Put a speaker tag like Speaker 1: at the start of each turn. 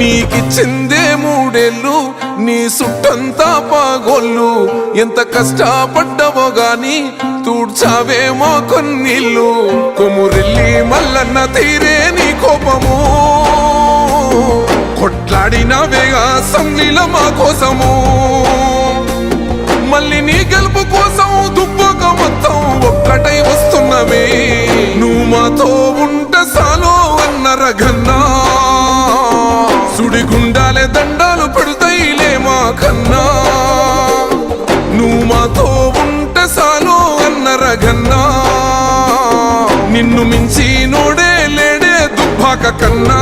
Speaker 1: నీకిచ్చిందే 3 ఏళ్ళు నీ సుట్టంతా పాగోళ్ళు ఎంత కష్టపడ్డవో గాని తూడ్చావేమో కొన్నిళ్ళు కొమురెల్లి మల్లన్న తీరే నీ కోపము కొట్లాడినవేగా అసెంబ్లీలో మా కోసము మళ్ళీ నీ గెలుపు కోసం దుబ్బక మొత్తం ఒక్కటై వస్తున్నవే నువ్వు మాతో ఉంటే సాలో అన్న రఘన్నా సుడిగుండాలే దండాలు పెడతాయిలే మా కన్నా నువ్వు మాతో ఉంటే సాలో అన్న రఘన్నా నిన్ను మించి నోడే లేడే దుబ్బాక కన్నా